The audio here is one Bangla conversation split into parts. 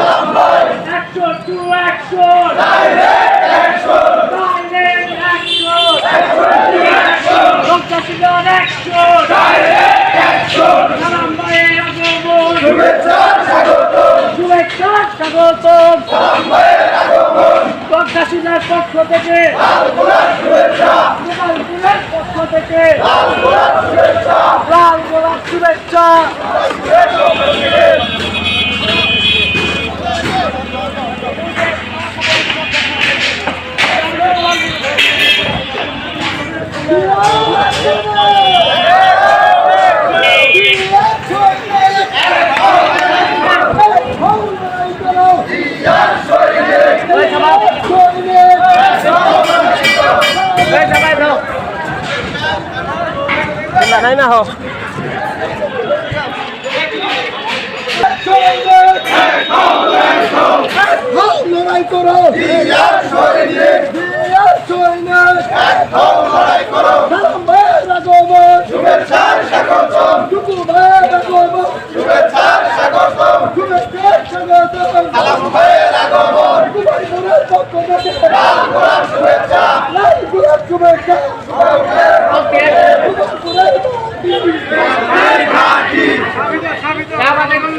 Action to action! Direct action! Direct action! Action! Action! Direct action! সালাম ভাইয়ের আগমন! শুভেচ্ছা স্বাগতম! শুভেচ্ছা স্বাগতম! সালাম ভাইয়ের আগমন! প্রত্যাশীদের পক্ষ থেকে লাল গোলাপ শুভেচ্ছা! গোপালপুরের পক্ষ থেকে লাল গোলাপ শুভেচ্ছা! লাল গোলাপ শুভেচ্ছা! নাই না হোক লড়াই করো লড়াই করো সালাম ভাইয়ের আগমন শুভেচ্ছার স্বাগতম টুকু ভাইয়ের আগমন শুভেচ্ছার স্বাগতম শুভেচ্ছার স্বাগতম সালাম ভাইয়ের আগমন গোপালপুরের পক্ষ থেকে লাল গোলাপ শুভেচ্ছা লাল গোলাপ শুভেচ্ছা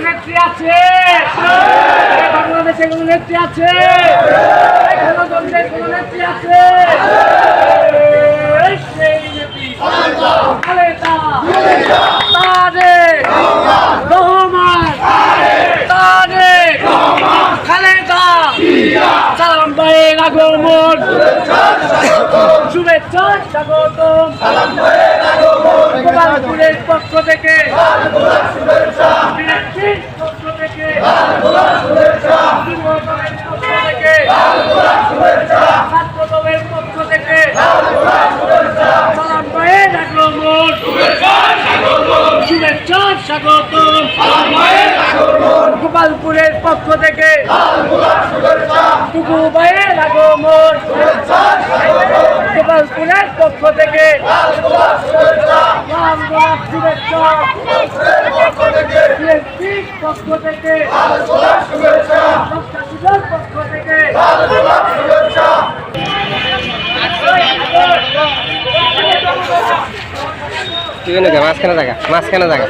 নেত্রী আছে বাংলাদেশে কোনো নেত্রী আছে গণতন্ত্রের কোনো নেত্রী আছে সেই নেত্রী খালেদা তারেক রহমান তারেক খালেদা সালাম ভাইয়ের আগমন শুভেচ্ছা স্বাগতম গোপালপুরের পক্ষ থেকে বিএনপির পক্ষ থেকে যুবদলের পক্ষ থেকে ছাত্রদলের পক্ষ থেকে সালাম ভাইয়ের আগমন শুভেচ্ছা স্বাগতম গোপালপুরের পক্ষ থেকে টুকু ভাইয়ের আগমন গোপালপুরের পক্ষ থেকে লাল গোলাপ শুভেচ্ছা বিএনপির পক্ষ থেকে প্রত্যাশীদের পক্ষ থেকে মাঝখানে জায়গা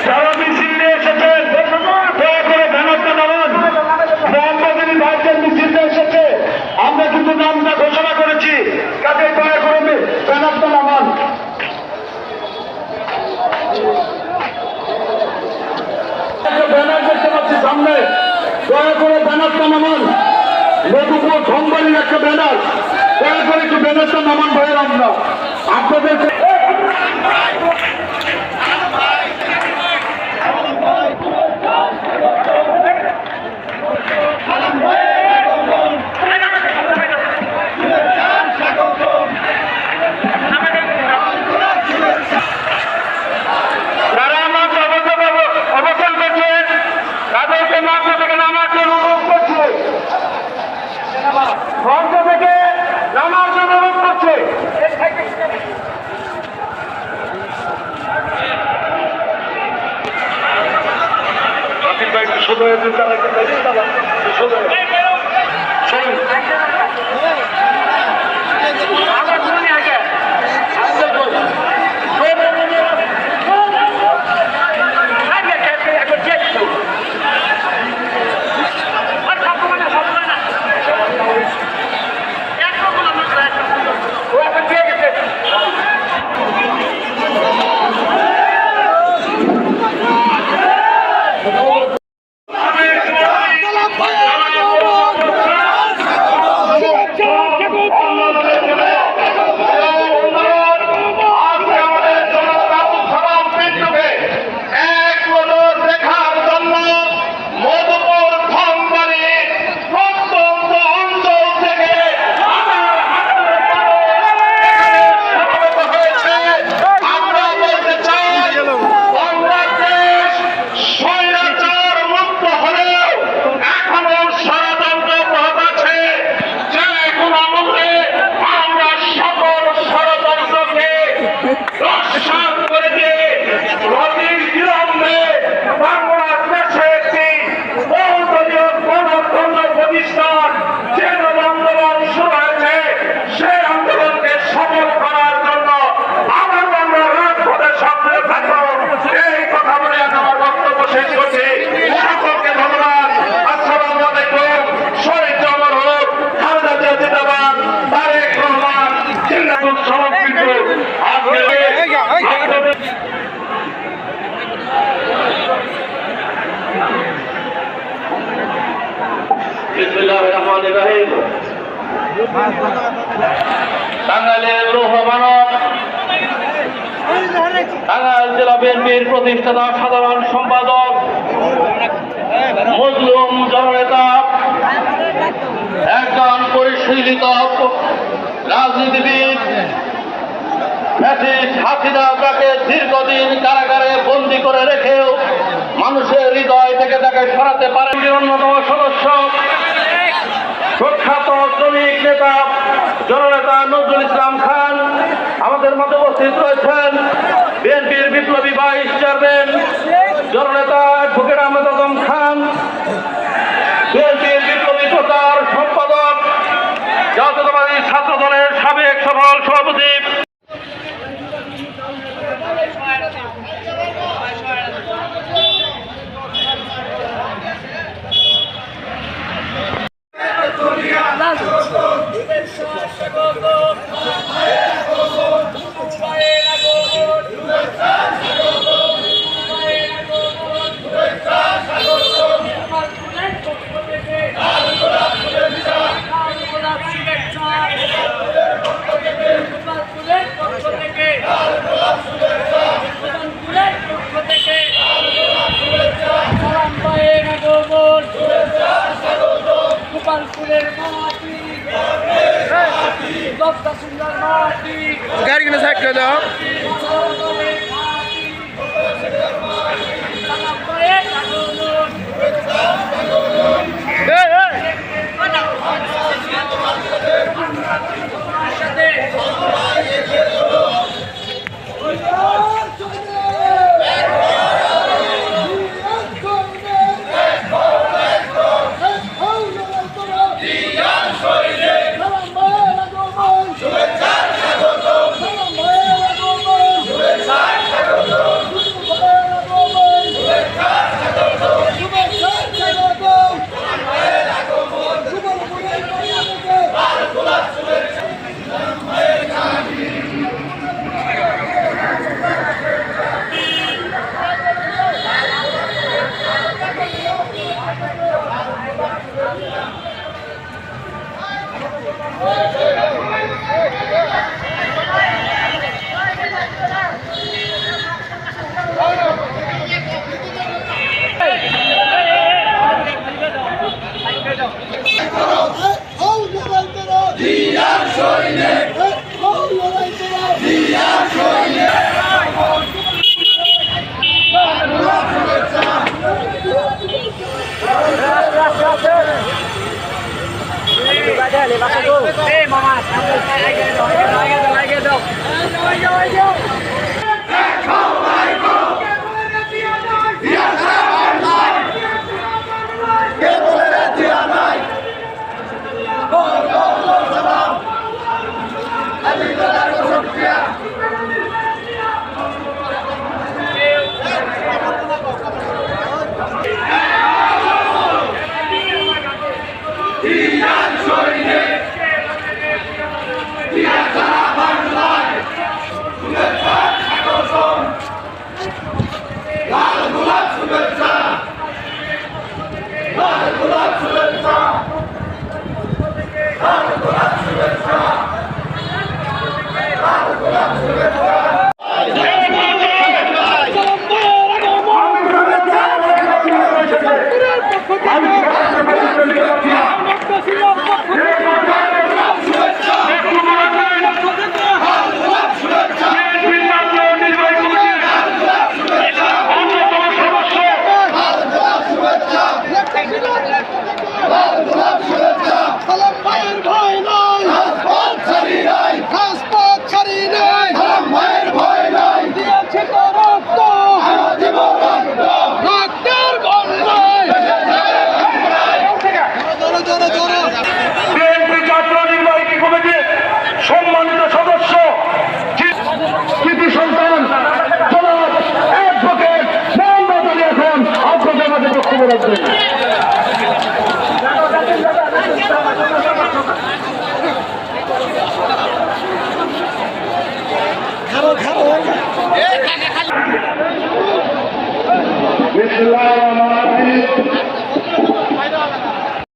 যারা মিছিল নিয়ে এসেছেন দয়া করে ব্যানারটা নামান মোহাম্মদ ভাইদের মিছিল নিয়ে এসেছে আমরা কিন্তু নামটা ঘোষণা করেছি কাজে দয়া করে ব্যানারটা নামান ব্যানার দেখতে পাচ্ছি সামনে দয়া করে ব্যানারটা নামান নতুন ধনবাড়ির একটা ব্যানার দয়া করে একটু ব্যানারটা নামান ভাইয়ের আমরা আপনাদের ভাই একটু সোজা হয়ে দিন, তারা একটু দাদা সোজা হয়ে শোনেন। টাঙ্গাইলের লৌহ মানব টাঙ্গাইল জেলা বিএনপির প্রতিষ্ঠাতা সাধারণ সম্পাদক মজলুম জননেতা, একজন পরিশীলিত রাজনীতিবিদ ফ্যাসিস্ট হাসিনা তাকে দীর্ঘদিন কারাগারে বন্দী করে রেখেও মানুষের হৃদয় থেকে তাকে সরাতে পারেন। অন্যতম সদস্য প্রখ্যাত শ্রমিক নেতা জননেতা নজরুল ইসলাম খান আমাদের মধ্যে উপস্থিত রয়েছেন। বিএনপির বিপ্লবী ভাইস চেয়ারম্যান জননেতা অ্যাডভোকেট আহমেদ আজম খান, বিএনপির বিপ্লবী প্রচার সম্পাদক জাতীয়তাবাদী ছাত্র দলের সাবেক সফল সভাপতি গাড়ি কিনে সাইড করে দাও। সালাম ভাইয়ের ভয় নাই, রাজপথ ছাড়ি নাই, রাজপথ ছাড়ি নাই, সালাম ভাইয়ের ভয় নাই, দিয়েছে তো রক্ত, দেব রক্ত, রক্তের বন্যায়, বিএনপি জাতীয় নির্বাহী কমিটির সম্মানিত সদস্য কৃতি সন্তান জনাব অ্যাডভোকেট মোহাম্মদ আলী এখন আপনাদের মাঝে বক্তব্য রাখবেন। বিসমিল্লাহির রহমানির রহিম।